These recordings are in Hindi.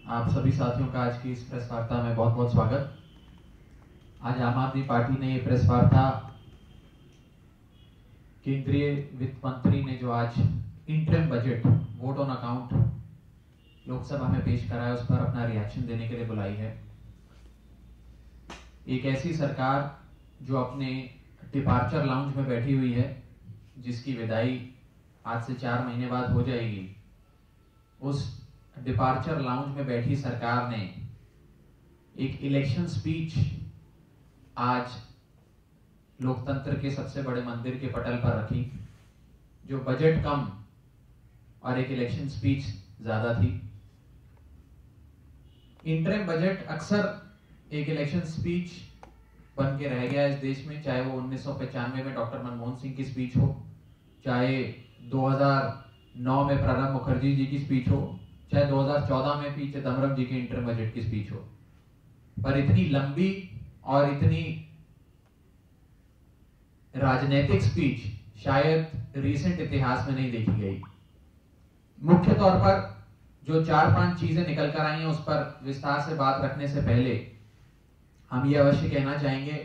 आप सभी साथियों का आज की इस प्रेस वार्ता में बहुत बहुत स्वागत। आज आम आदमी पार्टी ने ये प्रेस वार्ता केंद्रीय वित्त मंत्री ने जो आज interim budget vote on account Lok Sabha में पेश करा है उस पर अपना रिएक्शन देने के लिए बुलाई है। एक ऐसी सरकार जो अपने डिपार्चर लाउंज में बैठी हुई है, जिसकी विदाई आज से 4 महीने बाद हो जाएगी, उस डिपार्चर लाउंज में बैठी सरकार ने एक इलेक्शन स्पीच आज लोकतंत्र के सबसे बड़े मंदिर के पटल पर रखी, जो बजट कम और एक इलेक्शन स्पीच ज्यादा थी। इंटरिम बजट अक्सर एक इलेक्शन स्पीच बन के रह गया इस देश में, चाहे वो 1995 में डॉक्टर मनमोहन सिंह की स्पीच हो, चाहे 2009 में प्रणब मुखर्जी जी की स्पीच हो, चाहे 2014 में पी चिदम्बरम जी के इंटरिम बजट की स्पीच हो। पर इतनी लंबी और इतनी राजनीतिक स्पीच शायद रीसेंट इतिहास में नहीं देखी गई। मुख्य तौर पर जो 4-5 चीजें निकल कर आई हैं उस पर विस्तार से बात रखने से पहले हम ये अवश्य कहना चाहेंगे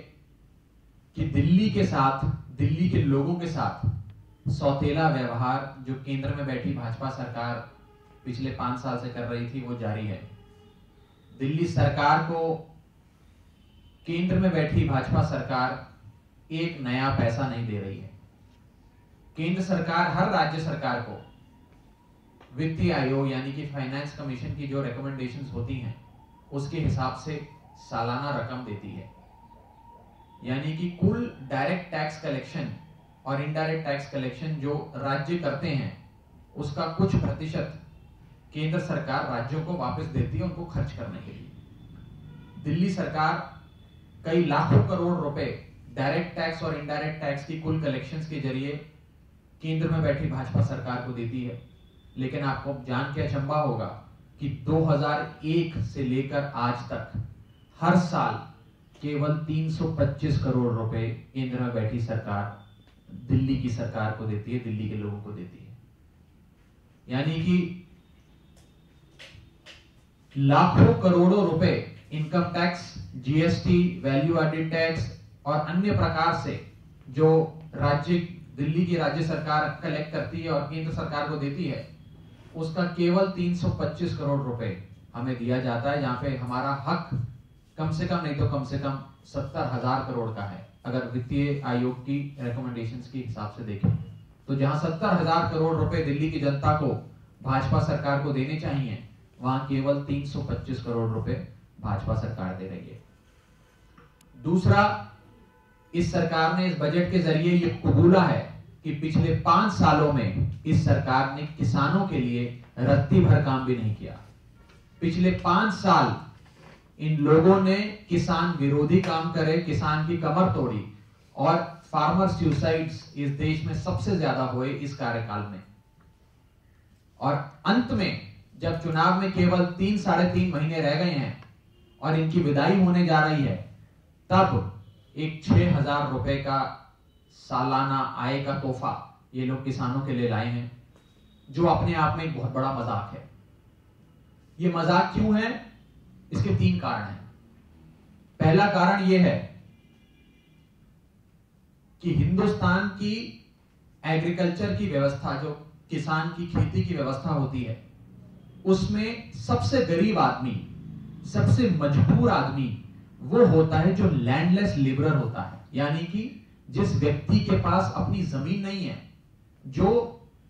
कि दिल्ली के साथ, दिल्ली के लोगों के साथ सौतेला व्यवहार जो केंद्र में बैठी भाजपा सरकार पिछले 5 साल से कर रही थी वो जारी है। दिल्ली सरकार को केंद्र में बैठी भाजपा सरकार एक नया पैसा नहीं दे रही है। केंद्र सरकार हर राज्य सरकार को वित्तीय आयोग यानी कि फाइनेंस कमीशन की जो रिकमेंडेशंस होती हैं उसके हिसाब से सालाना रकम देती है। यानी कि कुल डायरेक्ट टैक्स कलेक्शन और इनडायरेक्ट टैक्स कलेक्शन जो राज्य करते हैं उसका कुछ प्रतिशत केंद्र सरकार राज्यों को वापस देती है उनको खर्च करने के लिए। दिल्ली सरकार कई लाखों करोड़ रुपए डायरेक्ट टैक्स और इनडायरेक्ट टैक्स की कुल कलेक्शंस के जरिए केंद्र में बैठी भाजपा सरकार को देती है। लेकिन आपको जान के अचंभा होगा कि 2001 से लेकर आज तक हर साल केवल 325 करोड़ रुपए केंद्र में बैठी सरकार दिल्ली की सरकार को देती है, दिल्ली के लोगों को देती है। यानी कि लाखों करोड़ों रुपए income tax, GST, value added tax और अन्य प्रकार से जो राज्य दिल्ली की राज्य सरकार कलेक्ट करती है और केंद्र सरकार को देती है, उसका केवल 325 करोड़ रुपए हमें दिया जाता है। यहाँ पे हमारा हक कम से कम नहीं तो कम से कम 70,000 करोड़ का है। अगर वित्तीय आयोग की रिकमेंडेशंस के हिसाब से देखें तो जहां 70,000 करोड़ रुपए दिल्ली की जनता को भाजपा सरकार को देने चाहिए, वहां केवल 325 करोड़ रुपए भाजपा सरकार दे रही है। दूसरा, इस सरकार ने इस बजट के जरिए ये कबूला है कि पिछले 5 सालों में इस सरकार ने किसानों के लिए रत्ती भर काम भी नहीं किया। पिछले 5 साल इन लोगों ने किसान विरोधी काम करे, किसान की कमर तोड़ी और फार्मर सुसाइड्स इस देश में सबसे ज्यादा हुए इस कार्यकाल में। और अंत में जब चुनाव में केवल 3-3.5 महीने रह गए हैं और इनकी विदाई होने जा रही है, तब एक 6,000 रुपए का सालाना आय का तोहफा ये लोग किसानों के लिए लाए हैं, जो अपने आप में एक बहुत बड़ा मजाक है। ये मजाक क्यों है? इसके 3 कारण हैं। पहला कारण यह है कि हिंदुस्तान की एग्रीकल्चर की व्यवस्था, जो किसान की खेती की व्यवस्था होती है, उसमें सबसे गरीब आदमी, सबसे मजबूर आदमी वो होता है जो लैंडलेस लेबरर होता है। यानी कि जिस व्यक्ति के पास अपनी जमीन नहीं है, जो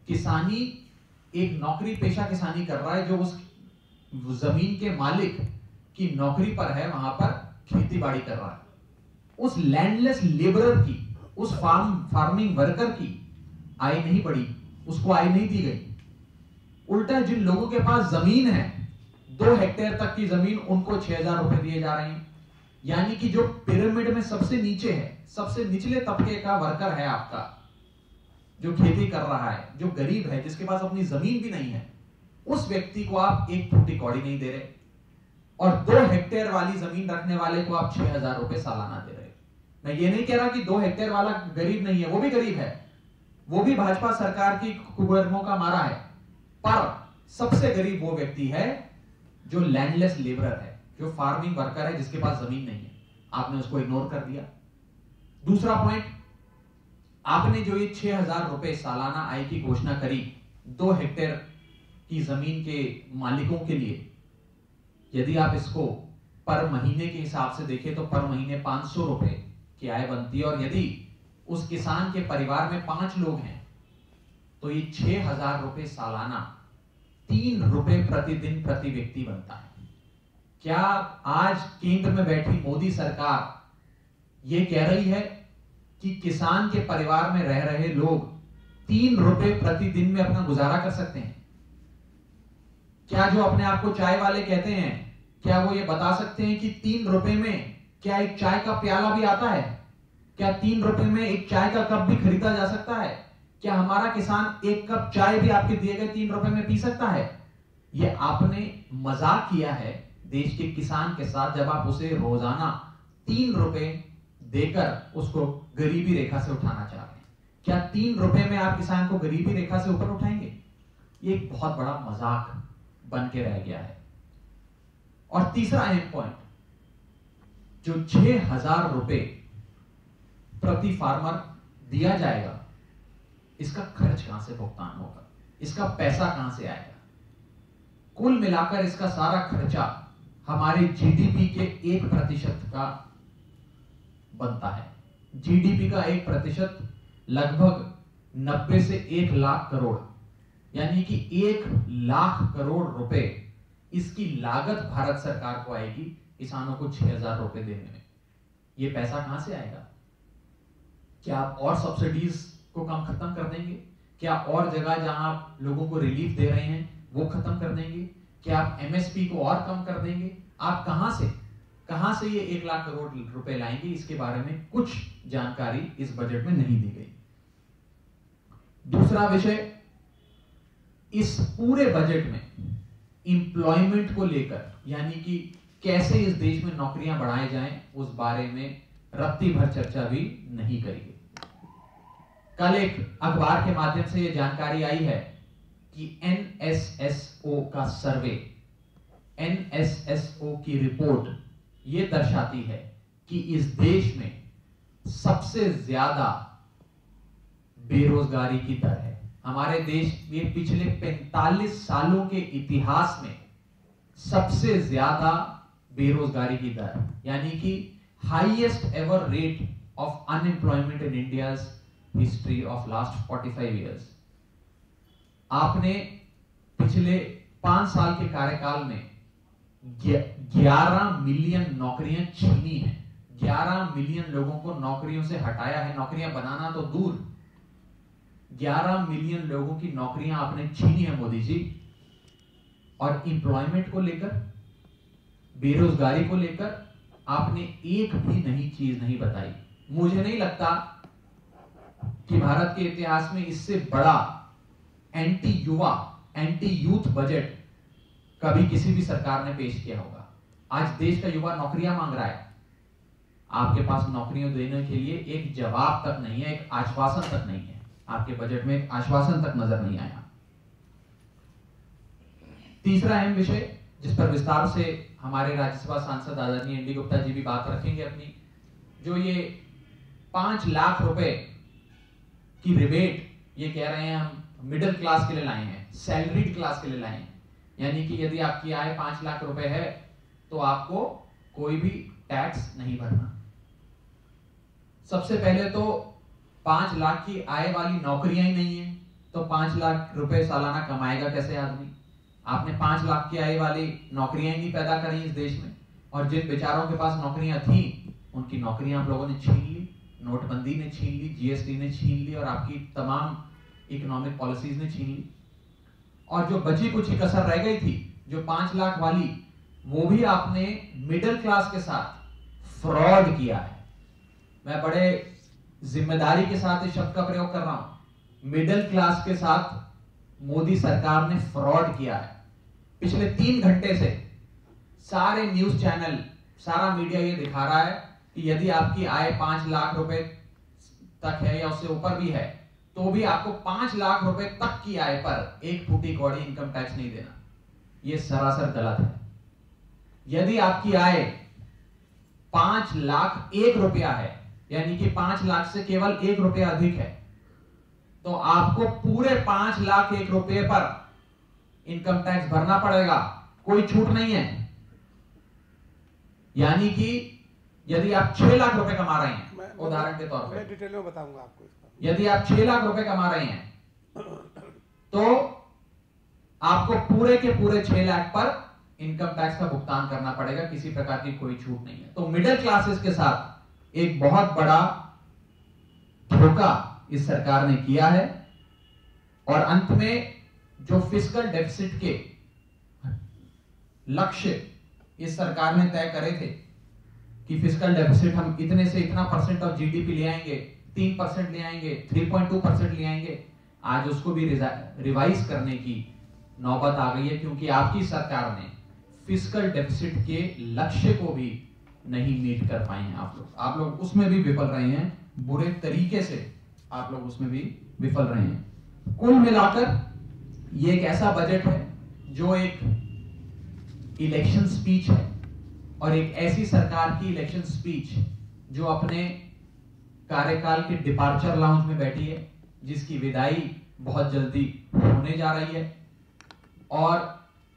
किसानी एक नौकरी पेशा किसानी कर रहा है, जो उस जमीन के मालिक की नौकरी पर है, वहां पर खेती बाड़ी कर रहा है, उस लैंडलेस लेबरर की, उस फार्मिंग वर्कर की आय नहीं बढ़ी, उसको आय नहीं दी गई। उल्टा जिन लोगों के पास जमीन है, 2 हेक्टेयर तक की जमीन, उनको 6,000 रुपए दिए जा रहे हैं। यानी कि जो पिरामिड में सबसे नीचे है, सबसे निचले तबके का वर्कर है आपका, जो खेती कर रहा है, जो गरीब है, जिसके पास अपनी जमीन भी नहीं है, उस व्यक्ति को आप 1 फुटी कौड़ी नहीं दे रहे और 2 हेक्टेयर वाली जमीन रखने वाले को आप 6,000 रुपए सालाना दे रहे। मैं ये नहीं कह रहा कि 2 हेक्टेयर वाला गरीब नहीं है, वो भी गरीब है, वो भी भाजपा सरकार की कुकर्मों का मारा है। पर सबसे गरीब वो व्यक्ति है जो लैंडलेस लेबरर है, जो फार्मिंग वर्कर है, जिसके पास जमीन नहीं है, आपने उसको इग्नोर कर दिया। दूसरा पॉइंट, आपने जो ये 6,000 रुपए सालाना आय की घोषणा करी 2 हेक्टेयर की जमीन के मालिकों के लिए, यदि आप इसको पर महीने के हिसाब से देखें तो पर महीने 500 रुपए की आय बनती है, और यदि उस किसान के परिवार में 5 लोग हैं तो ये 6,000 रुपए सालाना 3 रुपए प्रतिदिन प्रति व्यक्ति बनता है। क्या आज केंद्र में बैठी मोदी सरकार ये कह रही है कि किसान के परिवार में रह रहे लोग 3 रुपए प्रतिदिन में अपना गुजारा कर सकते हैं? क्या जो अपने आप को चाय वाले कहते हैं, क्या वो ये बता सकते हैं कि 3 रुपए में क्या एक चाय का प्याला भी आता है? क्या 3 रुपए में एक चाय का कप भी खरीदा जा सकता है? क्या हमारा किसान एक कप चाय भी आपके दिए गए 3 रुपए में पी सकता है? ये आपने मजाक किया है देश के किसान के साथ, जब आप उसे रोजाना 3 रुपए देकर उसको गरीबी रेखा से उठाना चाह रहे हैं। क्या 3 रुपए में आप किसान को गरीबी रेखा से ऊपर उठाएंगे? ये एक बहुत बड़ा मजाक बन के रह गया है। और तीसरा अहम पॉइंट, जो 6,000 रुपए प्रति फार्मर दिया जाएगा, इसका खर्च कहां से भुगतान होगा? इसका पैसा कहां से आएगा? कुल मिलाकर इसका सारा खर्चा हमारे जीडीपी के 1% का बनता है। जीडीपी का 1% लगभग 90 से 1 लाख करोड़, यानी कि 1 लाख करोड़ रुपए इसकी लागत भारत सरकार को आएगी किसानों को 6,000 रुपए देने में। यह पैसा कहां से आएगा? क्या आप और सब्सिडीज को कम खत्म कर देंगे? क्या और जगह जहां आप लोगों को रिलीफ दे रहे हैं वो खत्म कर देंगे? क्या आप एमएसपी को और कम कर देंगे? आप कहां से ये 1 लाख करोड़ रुपए लाएंगे? इसके बारे में कुछ जानकारी इस बजट में नहीं दी गई। दूसरा विषय, इस पूरे बजट में एम्प्लॉयमेंट को लेकर, यानी कि कैसे इस देश में नौकरियां बढ़ाई जाएं, उस बारे में रत्ती भर चर्चा भी नहीं करी गई। कल एक अखबार के माध्यम से यह जानकारी आई है कि एनएसएसओ का सर्वे, एनएसएसओ की रिपोर्ट यह दर्शाती है कि इस देश में सबसे ज्यादा बेरोजगारी की दर है। हमारे देश में पिछले 45 सालों के इतिहास में सबसे ज्यादा बेरोजगारी की दर, यानी कि highest ever rate of unemployment in India's history of last 45 years. आपने पिछले 5 साल के कार्यकाल में 11 मिलियन नौकरियां छीनी हैं। 11 मिलियन लोगों को नौकरियों से हटाया है। नौकरियां बनाना तो दूर, 11 मिलियन लोगों की नौकरियां आपने छीनी है मोदी जी। और एम्प्लॉयमेंट को लेकर, बेरोजगारी को लेकर आपने एक भी नई चीज नहीं बताई। मुझे नहीं लगता कि भारत के इतिहास में इससे बड़ा एंटी युवा, एंटी यूथ बजट कभी किसी भी सरकार ने पेश किया होगा। आज देश का युवा नौकरियां मांग रहा है, आपके पास नौकरियों देने के लिए एक जवाब तक नहीं है, एक आश्वासन तक नहीं है। आपके बजट में एक आश्वासन तक नजर नहीं आया। तीसरा अहम विषय जिस पर विस्तार से हमारे राज्यसभा सांसद आदरणीय एनडी गुप्ता जी भी बात रखेंगे अपनी, जो ये 5 लाख रुपए की रिबेट ये कह रहे हैं हम मिडिल क्लास के लिए लाए हैं, सैलरीड क्लास के लिए लाए हैं। यानी कि यदि आपकी आय 5 लाख रुपए है तो आपको कोई भी टैक्स नहीं भरना। सबसे पहले तो 5 लाख की आय वाली नौकरियां ही नहीं है, तो 5 लाख रुपए सालाना कमाएगा कैसे आदमी? आपने 5 लाख की आय वाली नौकरियां ही नहीं पैदा करी इस देश में, और जिन बेचारों के पास नौकरियां थी उनकी नौकरियां आप लोगों ने छीन ली। नोटबंदी ने छीन ली, जीएसटी ने छीन ली, और आपकी तमाम इकोनॉमिक पॉलिसीज ने छीन ली। और जो बची कुछ कसर रह गई थी, जो 5 लाख वाली, वो भी आपने मिडिल क्लास के साथ फ्रॉड किया है। मैं बड़े जिम्मेदारी के साथ इस शब्द का प्रयोग कर रहा हूं। मिडिल क्लास के साथ मोदी सरकार ने फ्रॉड किया है। पिछले 3 घंटे से सारे न्यूज चैनल, सारा मीडिया ये दिखा रहा है कि यदि आपकी आय 5 लाख रुपए तक है या उससे ऊपर भी है, तो भी आपको 5 लाख रुपए तक की आय पर 1 फुटी कौड़ी इनकम टैक्स नहीं देना। यह सरासर गलत है। यदि आपकी आय 5,01,000 है, यानी कि 5 लाख से केवल 1 रुपया अधिक है, तो आपको पूरे 5,01,000 पर इनकम टैक्स भरना पड़ेगा, कोई छूट नहीं है। यानी कि यदि आप 6 लाख रुपए कमा रहे हैं, उदाहरण के तौर पर, मैं डिटेल में बताऊंगा आपको इसका। यदि आप 6 लाख रुपए कमा रहे हैं तो आपको पूरे के पूरे 6 लाख पर इनकम टैक्स का भुगतान करना पड़ेगा, किसी प्रकार की कोई छूट नहीं है। तो मिडिल क्लासेस के साथ एक बहुत बड़ा धोखा इस सरकार ने किया है। और अंत में जो फिस्कल डेफिसिट के लक्ष्य इस सरकार ने तय करे थे कि फिस्कल डेफिसिट हम इतने से इतना % ऑफ जीडीपी ले आएंगे, 3% ले आएंगे, 3.2% ले आएंगे, आज उसको भी रिवाइज करने की नौबत आ गई है, क्योंकि आपकी सरकार ने फिस्कल डेफिसिट के लक्ष्य को भी नहीं मीट कर पाए हैं। आप लोग उसमें भी विफल रहे हैं, बुरे तरीके से आप लोग उसमें भी विफल रहे हैं। कुल मिलाकर ये एक ऐसा बजट है जो एक इलेक्शन स्पीच है, और एक ऐसी सरकार की इलेक्शन स्पीच जो अपने कार्यकाल के डिपार्चर लाउंज में बैठी है, जिसकी विदाई बहुत जल्दी होने जा रही है। और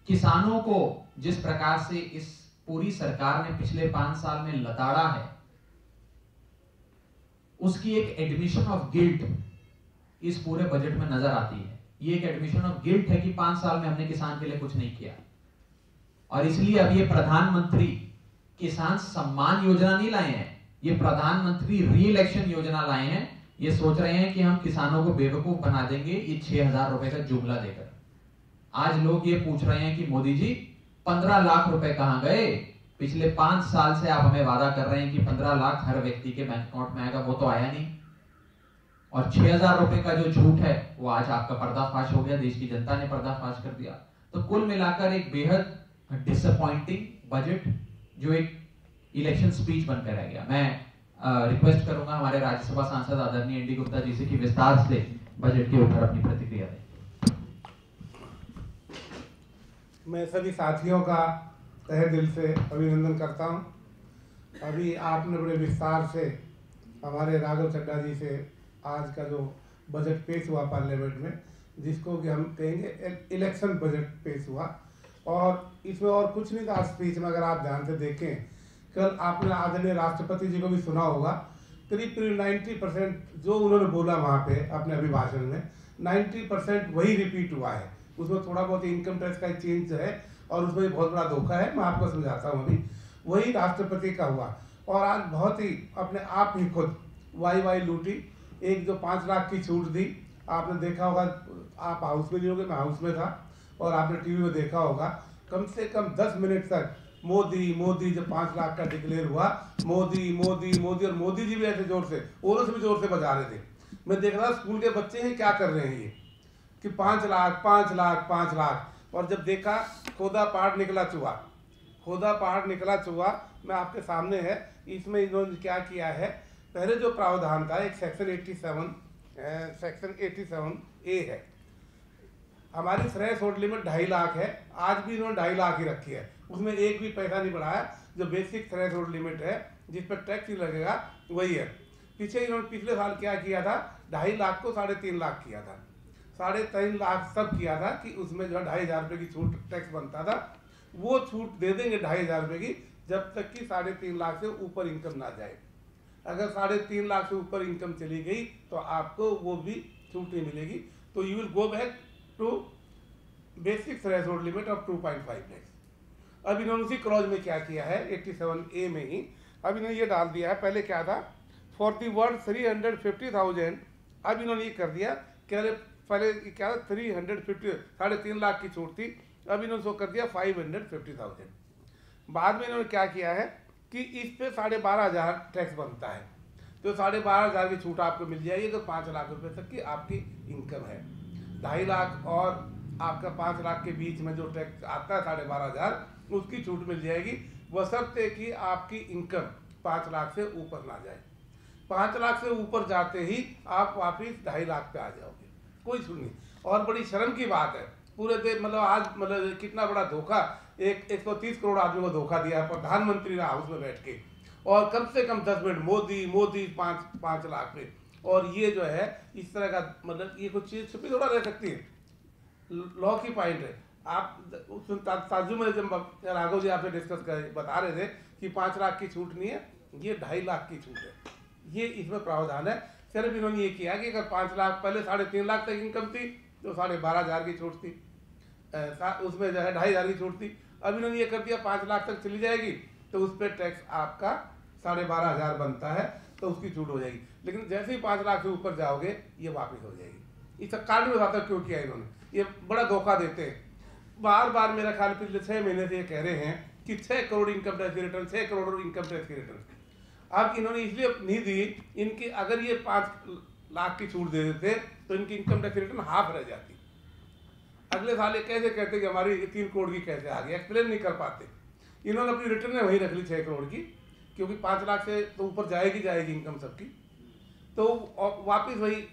किसानों को जिस प्रकार से इस पूरी सरकार ने पिछले 5 साल में लताड़ा है, उसकी एक एडमिशन ऑफ गिल्ट इस पूरे बजट में नजर आती है। ये एक एडमिशन ऑफ गिल्ट है कि 5 साल में हमने किसान के लिए कुछ नहीं किया, और इसलिए अब ये प्रधानमंत्री किसान सम्मान योजना नहीं लाए हैं, ये प्रधानमंत्री री इलेक्शन योजना लाए हैं। ये सोच रहे हैं कि हम किसानों को बेवकूफ बना देंगे ये 6,000 रुपए का जुमला देकर। आज लोग ये पूछ रहे हैं कि मोदी जी 15 लाख रुपए कहां गए? पिछले 5 साल से आप हमें वादा कर रहे हैं कि 15 लाख हर व्यक्ति के बैंक अकाउंट में आएगा, वो तो आया नहीं। और 6,000 रुपए का जो झूठ है वो आज आपका पर्दाफाश हो गया, देश की जनता ने पर्दाफाश कर दिया। तो कुल मिलाकर एक बेहद डिसअपॉइंटिंग बजट जो एक इलेक्शन स्पीच बनकर रह गया। मैं रिक्वेस्ट करूंगा हमारे राज्यसभा सांसद आदरणीय एनडी गुप्ता जी से कि विस्तार से बजट के ऊपर अपनी प्रतिक्रिया दें। मैं सभी साथियों का तहे दिल से अभिनंदन करता हूं। अभी आपने बड़े विस्तार से हमारे राघव चड्ढा जी से आज का जो बजट पेश हुआ पार्लियामेंट में, जिसको कि हम कहेंगे इलेक्शन बजट पेश हुआ, और इसमें और कुछ नहीं था स्पीच में। अगर आप ध्यान से देखें, कल आपने आदरणीय राष्ट्रपति जी को भी सुना होगा, करीब 90% जो उन्होंने बोला वहाँ पे अपने अभिभाषण में, 90% वही रिपीट हुआ है। उसमें थोड़ा बहुत इनकम टैक्स का चेंज है, और उसमें बहुत बड़ा धोखा है, मैं आपको समझाता हूँ। अभी वही राष्ट्रपति का हुआ, और आज बहुत ही अपने आप ही खुद वाई लूटी। एक जो 5 लाख की छूट दी, आपने देखा होगा, आप हाउस में नहीं होगे, मैं हाउस में था, और आपने टीवी में देखा होगा, कम से कम 10 मिनट तक मोदी मोदी जब 5 लाख का डिक्लेयर हुआ, मोदी मोदी मोदी, और मोदी जी भी ऐसे जोर से, औरों से भी जोर से बजा रहे थे। मैं देख रहा स्कूल के बच्चे हैं क्या कर रहे हैं ये, कि 5 लाख 5 लाख 5 लाख। और जब देखा खोदा पहाड़ निकला चूहा, खोदा पहाड़ निकला चूहा मैं आपके सामने है। इसमें इन्होंने क्या किया है, पहले जो प्रावधान था, एक सेक्शन 87A है, हमारी थ्रेश होल्ड लिमिट 2.5 लाख है, आज भी इन्होंने 2.5 लाख ही रखी है, उसमें एक भी पैसा नहीं बढ़ाया। जो बेसिक थ्रेश होल्ड लिमिट है, जिस पर टैक्स ही लगेगा, वही है। पीछे इन्होंने पिछले साल क्या किया था, 2.5 लाख को 3.5 लाख किया था। 3.5 लाख सब किया था कि उसमें जो 2,500 रुपये की छूट टैक्स बनता था, वो छूट दे देंगे 2,500 रुपये की, जब तक कि 3.5 लाख से ऊपर इनकम ना जाए। अगर 3.5 लाख से ऊपर इनकम चली गई तो आपको वो भी छूट नहीं मिलेगी। तो you will go back to basic threshold limit of 2.5 lakh. अब इन्होंने उसी क्लॉज में क्या किया है, 87A में ही अब इन्होंने ये डाल दिया है। पहले क्या था, फॉर दी वर्ड 350,000, अब इन्होंने ये कर दिया कि पहले क्या था 350, 3.5 लाख की छूट थी, अब इन्होंने सो कर दिया 550,000। बाद में इन्होंने क्या किया है कि इस पे 12,500 टैक्स बनता है, तो 12,500 की छूट आपको मिल जाएगी। तो 5 लाख रुपए तक की आपकी इनकम है। 2.5 लाख और आपका 5 लाख के बीच में जो टैक्स आता है 12,500, उसकी छूट मिल जाएगी, बशर्ते कि आपकी इनकम 5 लाख से ऊपर ना जाए। 5 लाख से ऊपर जाते ही आप वापिस 2.5 लाख पे आ जाओगे, कोई छूट नहीं। और बड़ी शर्म की बात है, पूरे देश मतलब आज मतलब कितना बड़ा धोखा, 130 करोड़ आदमी को धोखा दिया प्रधानमंत्री ने हाउस में बैठ के, और कम से कम 10 मिनट मोदी 5 लाख पे। और ये जो है इस तरह का मतलब ये कुछ चीज़ छुपी थोड़ा रह सकती है, लॉ की पॉइंट है। आप ताजु में जब राघव जी आपसे डिस्कस कर बता रहे थे कि 5 लाख की छूट नहीं है, ये 2.5 लाख की छूट है, ये इसमें प्रावधान है। सिर्फ इन्होंने ये किया कि अगर 5 लाख पहले 3.5 लाख तक इनकम थी तो 12,500 की छूट थी, उसमें जो है 2,500 की छूट थी। अब इन्होंने ये कर दिया 5 लाख तक चली जाएगी तो उस पर टैक्स आपका 12,500 बनता है तो उसकी छूट हो जाएगी। लेकिन जैसे ही 5 लाख से ऊपर जाओगे ये वापस हो जाएगी। इसका कारण बताता क्यों किया इन्होंने, ये बड़ा धोखा देते हैं। बार बार मेरा ख्याल पिछले 6 महीने से ये कह रहे हैं कि 6 करोड़ इनकम टैक्स की रिटर्न, 6 करोड़ इनकम टैक्स की रिटर्न। अब इन्होंने इसलिए नहीं दी, इनकी अगर ये 5 लाख की छूट दे देते तो इनकी इनकम टैक्स रिटर्न हाफ रह जाती। अगले साल ये कैसे कहते कि हमारी 3 करोड़ की कैसे आ गई, एक्सप्लेन नहीं कर पाते। इन्होंने अपनी रिटर्न वहीं रख ली 6 करोड़ की, क्योंकि 5 लाख से तो ऊपर जाएगी इनकम सबकी, तो वापस वही।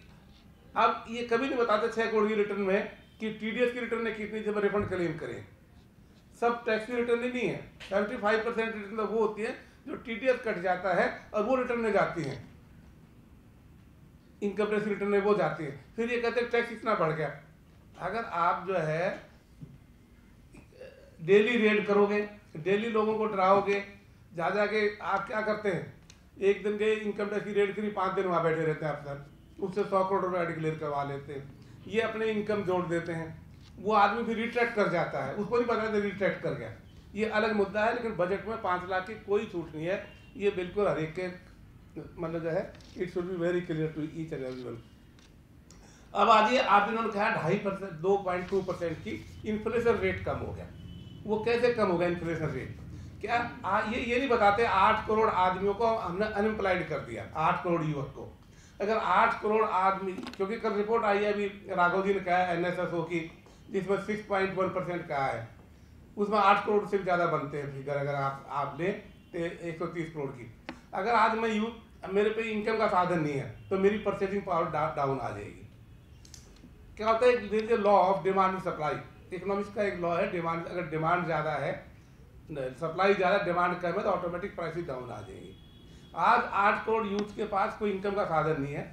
अब ये कभी नहीं बताते 6 करोड़ की रिटर्न में कि टीडीएस की रिटर्न ने कितनी जब रिफंड क्लेम करें। सब टैक्स की रिटर्न ही नहीं है, 75% रिटर्न वो होती है जो टीडीएस कट जाता है और वो रिटर्न में जाती है, इनकम टैक्स रिटर्न में वो जाती है। फिर ये कहते हैं टैक्स इतना बढ़ गया। अगर आप जो है डेली रेड करोगे, डेली लोगों को डराओगे, जा जाके आप क्या करते हैं, एक दिन के इनकम टैक्स की रेड करी, 5 दिन वहाँ बैठे रहते हैं अफसर, उससे 100 करोड़ रुपये डिक्लेयर करवा लेते हैं, ये अपने इनकम जोड़ देते हैं। वो आदमी फिर रिट्रैक्ट कर जाता है, उसको नहीं पता था रिट्रैक्ट कर गया, ये अलग मुद्दा है। लेकिन बजट में 5 लाख की कोई छूट नहीं है, ये बिल्कुल हर एक के मतलब जो है it should be very clear to each and everyone. अब आइए, आप इन्होंने कहा 2.5%, 2.2% की इन्फ्लेशन रेट कम हो गया। वो कैसे कम हो गया इन्फ्लेशन रेट? क्या ये नहीं बताते 8 करोड़ आदमियों को हमने अनएम्प्लॉयड कर दिया, 8 करोड़ युवक को। अगर 8 करोड़ आदमी, क्योंकि कल रिपोर्ट आई है अभी राघव जी ने कहा है एनएसएसओ की, जिसमें 6.1% का है, उसमें 8 करोड़ से ज़्यादा बनते हैं फिगर। अगर आप लें तो 130 करोड़ की। अगर आज मैं मेरे पे इनकम का साधन नहीं है तो मेरी परचेजिंग पावर डाउन आ जाएगी। क्या होता है, law of demand and supply, economics का एक लॉ है, डिमांड अगर डिमांड ज़्यादा है, सप्लाई ज़्यादा, डिमांड कम है तो ऑटोमेटिक प्राइसेस डाउन आ जाएगी। आज 8 करोड़ यूथ के पास कोई इनकम का साधन नहीं है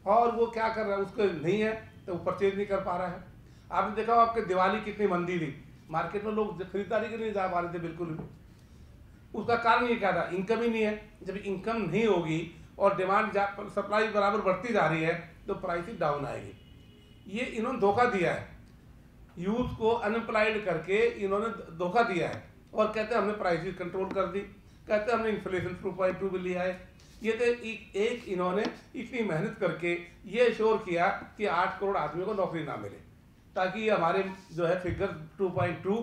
और वो क्या कर रहा है, उसको नहीं है तो वो परचेज नहीं कर पा रहा है। आपने देखा आपके दिवाली कितनी मंदी थी, मार्केट में लोग खरीदारी के लिए जा पा रहे थे बिल्कुल भी। उसका कारण ये क्या था, इनकम ही नहीं है। जब इनकम नहीं होगी और डिमांड सप्लाई बराबर बढ़ती जा रही है तो प्राइसेस डाउन आएगी। ये इन्होंने धोखा दिया है, यूथ को अनएम्प्लॉयड करके इन्होंने धोखा दिया है और कहते हैं हमने प्राइसेस कंट्रोल कर दी, कहते हैं हमने इन्फ्लेशन 2.2 भी लिया है। ये तो एक इन्होंने इतनी मेहनत करके ये श्योर किया कि 8 करोड़ आदमियों को नौकरी ना मिले, ताकि हमारे जो है फिगर 2.2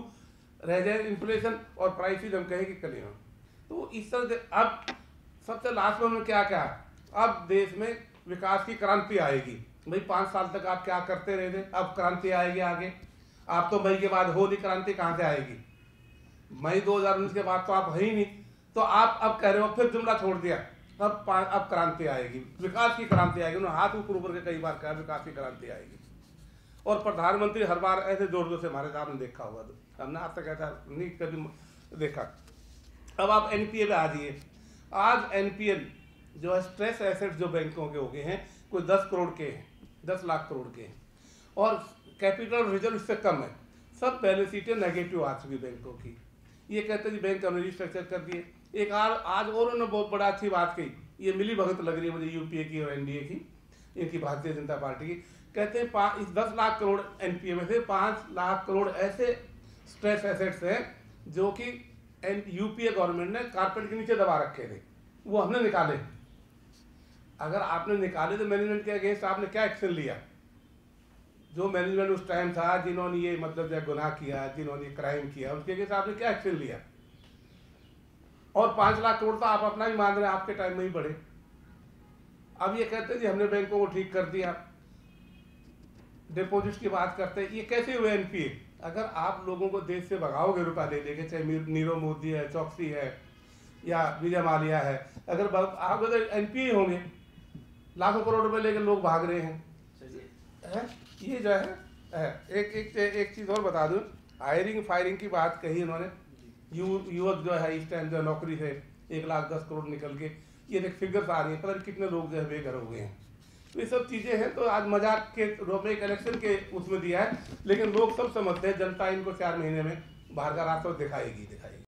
रह जाए इन्फ्लेशन और प्राइसेस हम कहें कि कल हो। तो इस तरह से अब सबसे लास्ट में उन्होंने क्या कहा, अब देश में विकास की क्रांति आएगी। भाई 5 साल तक आप क्या करते रहे थे, अब क्रांति आएगी आगे। आप तो मई के बाद हो नहीं, क्रांति कहाँ से आएगी? मई 2019 के बाद तो आप है ही नहीं, तो आप अब कह रहे हो, फिर जुमला छोड़ दिया, अब क्रांति आएगी, विकास की क्रांति आएगी। उन्होंने हाथ ऊपर के कई बार कहा विकास की क्रांति आएगी, और प्रधानमंत्री हर बार ऐसे जोर जोर से हमारे सामने देखा होगा, तो हमने आज तक ऐसा नहीं कभी देखा। अब आप एनपीए पे आ जाइए। आज एनपीएल जो है स्ट्रेस एसेट जो बैंकों के हो गए हैं, कोई 10 करोड़ के हैं, 10 लाख करोड़ के हैं, और कैपिटल रिजर्व इससे कम है। सब बैलेंस शीटें नेगेटिव आ चुकी बैंकों की। ये कहते हैं कि बैंक हमने रिस्ट्रक्चर कर दिए। एक आज और उन्होंने बहुत बड़ा अच्छी बात कही, ये मिली भगत लग रही है मुझे यूपीए की और एनडीए की, इनकी भारतीय जनता पार्टी की। कहते हैं इस 10 लाख करोड़ एनपीए में से 5 लाख करोड़ ऐसे स्ट्रेस एसेट्स हैं जो कि यूपीए गवर्नमेंट ने कारपेट के नीचे दबा रखे थे, वो हमने निकाले। अगर आपने निकाले तो मैनेजमेंट के अगेंस्ट आपने क्या एक्शन लिया? जो मैनेजमेंट उस टाइम था, जिन्होंने ये मतलब जो गुनाह किया, जिन्होंने क्राइम किया, उसके अगेंस्ट आपने क्या एक्शन लिया? और 5 लाख करोड़ तो आप अपना ही मान रहे हैं, आपके टाइम में ही बढ़े। अब ये कहते हैं जी हमने बैंकों को ठीक कर दिया, डिपॉजिट की बात करते हैं। ये कैसे हुए एनपीए? अगर आप लोगों को देश से भगाओगे रुपया ले लेके, चाहे नीरव मोदी है, चौकसी है या विजय माल्या है, अगर आप एनपीए होंगे, लाखों करोड़ रुपए लेकर लोग भाग रहे हैं। ये जो है एक चीज़ और बता दूं, हायरिंग फायरिंग की बात कही उन्होंने। युवक जो है इस टाइम जो नौकरी से 1,10,00,000 करोड़ निकल के, ये देख फिगर्स आ रही है, पता नहीं कितने लोग जो है बेघर हो गए हैं। तो ये सब चीज़ें हैं। तो आज मजाक के रूप में एक इलेक्शन के उसमें दिया है, लेकिन लोग सब समझते हैं जनता इनको 4 महीने में बाहर का रास्ता दिखाएगी।